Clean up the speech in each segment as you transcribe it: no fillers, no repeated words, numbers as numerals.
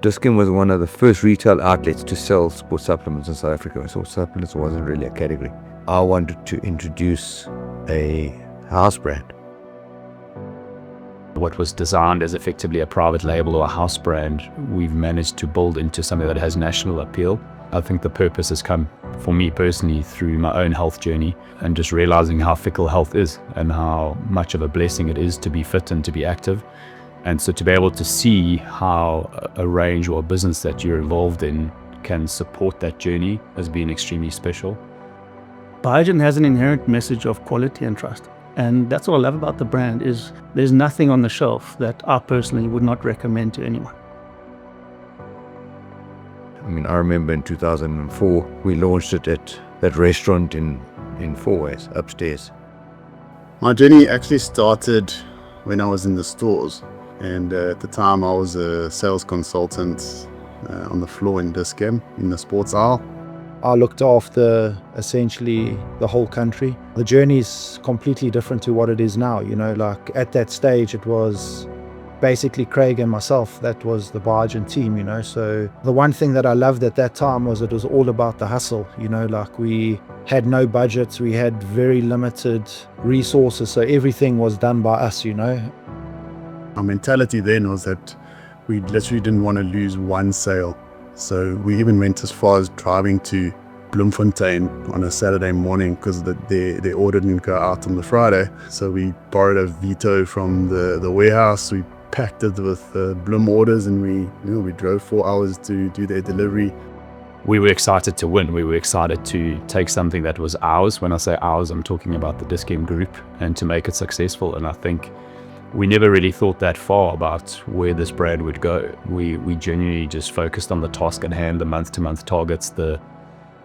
Dis-Chem was one of the first retail outlets to sell sports supplements in South Africa. So supplements wasn't really a category. I wanted to introduce a house brand. What was designed as effectively a private label or a house brand, we've managed to build into something that has national appeal. I think the purpose has come for me personally through my own health journey and just realizing how fickle health is and how much of a blessing it is to be fit and to be active. And so to be able to see how a range or a business that you're involved in can support that journey has been extremely special. Biogen has an inherent message of quality and trust. And that's what I love about the brand is there's nothing on the shelf that I personally would not recommend to anyone. I mean, I remember in 2004, we launched it at that restaurant in Fourways, upstairs. My journey actually started when I was in the stores. And at the time, I was a sales consultant on the floor in Dis-Chem in the sports aisle. I looked after essentially the whole country. The journey is completely different to what it is now. You know, like at that stage, it was basically Craig and myself. That was the Biogen team, you know. So the one thing that I loved at that time was it was all about the hustle. You know, like we had no budgets, we had very limited resources. So everything was done by us, you know. Our mentality then was that we literally didn't want to lose one sale. So we even went as far as driving to Bloemfontein on a Saturday morning because their order didn't go out on the Friday. So we borrowed a Vito from the warehouse. We packed it with Bloem orders and we drove 4 hours to do their delivery. We were excited to win. We were excited to take something that was ours. When I say ours, I'm talking about the Dis-Chem group, and to make it successful. And I think we never really thought that far about where this brand would go. We genuinely just focused on the task at hand, the month-to-month targets, the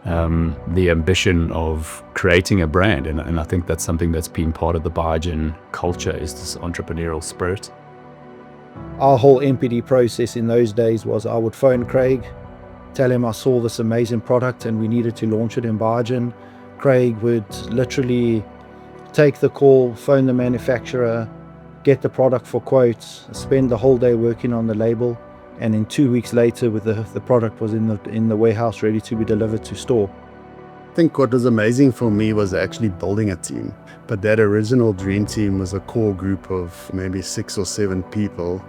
ambition of creating a brand. And I think that's something that's been part of the Biogen culture, is this entrepreneurial spirit. Our whole MPD process in those days was I would phone Craig, tell him I saw this amazing product and we needed to launch it in Biogen. Craig would literally take the call, phone the manufacturer, get the product for quotes, spend the whole day working on the label, and then 2 weeks later the product was in the warehouse ready to be delivered to store. I think what was amazing for me was actually building a team. But that original dream team was a core group of maybe 6 or 7 people,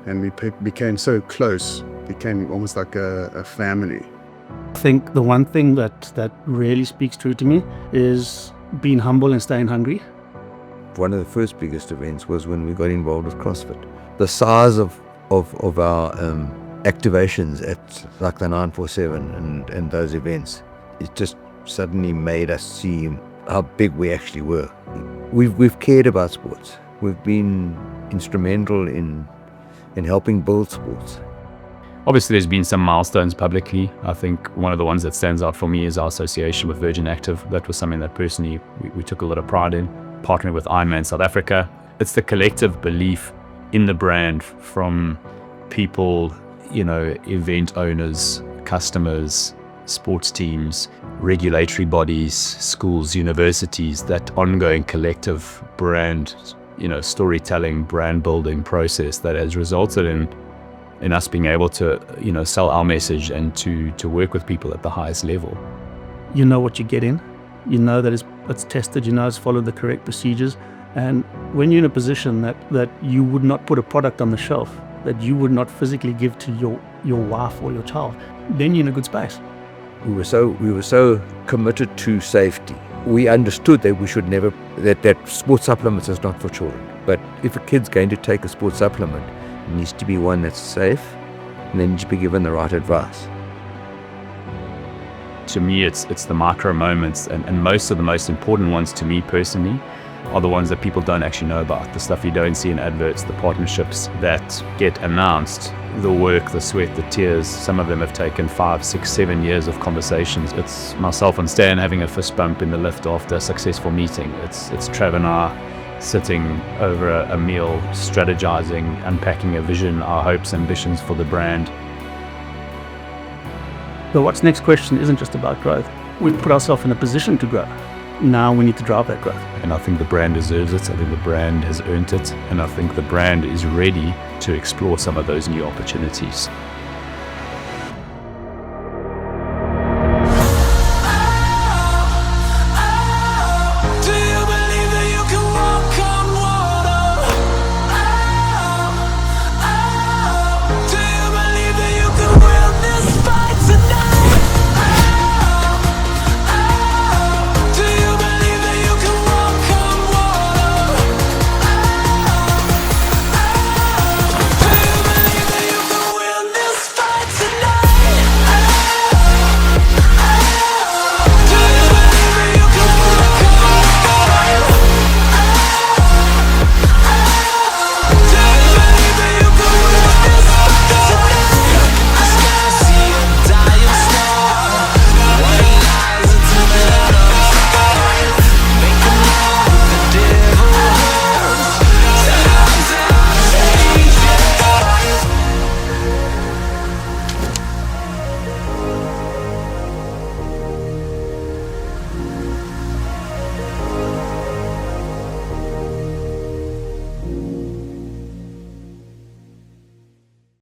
and we became so close, became almost like a family. I think the one thing that really speaks true to me is being humble and staying hungry. One of the first biggest events was when we got involved with CrossFit. The size of our activations at like the 947 and those events, it just suddenly made us see how big we actually were. We've cared about sports. We've been instrumental in helping build sports. Obviously, there's been some milestones publicly. I think one of the ones that stands out for me is our association with Virgin Active. That was something that personally we took a lot of pride in. Partnering with Ironman South Africa. It's the collective belief in the brand from people, you know, event owners, customers, sports teams, regulatory bodies, schools, universities, that ongoing collective brand, you know, storytelling, brand building process that has resulted in us being able to, you know, sell our message and to work with people at the highest level. You know what you get in. You know that it's tested, you know it's followed the correct procedures. And when you're in a position that you would not put a product on the shelf, that you would not physically give to your wife or your child, then you're in a good space. We were so committed to safety. We understood that we should never, that sports supplements is not for children. But if a kid's going to take a sports supplement, it needs to be one that's safe, and they need to be given the right advice. To me, it's the micro moments, and most of the most important ones to me personally are the ones that people don't actually know about, the stuff you don't see in adverts, the partnerships that get announced, the work, the sweat, the tears. Some of them have taken 5, 6, 7 years of conversations. It's myself and Stan having a fist bump in the lift after a successful meeting. It's Trav and I sitting over a meal, strategizing, unpacking a vision, our hopes, ambitions for the brand. The what's next question isn't just about growth. We've put ourselves in a position to grow. Now we need to drive that growth. And I think the brand deserves it. I think the brand has earned it. And I think the brand is ready to explore some of those new opportunities.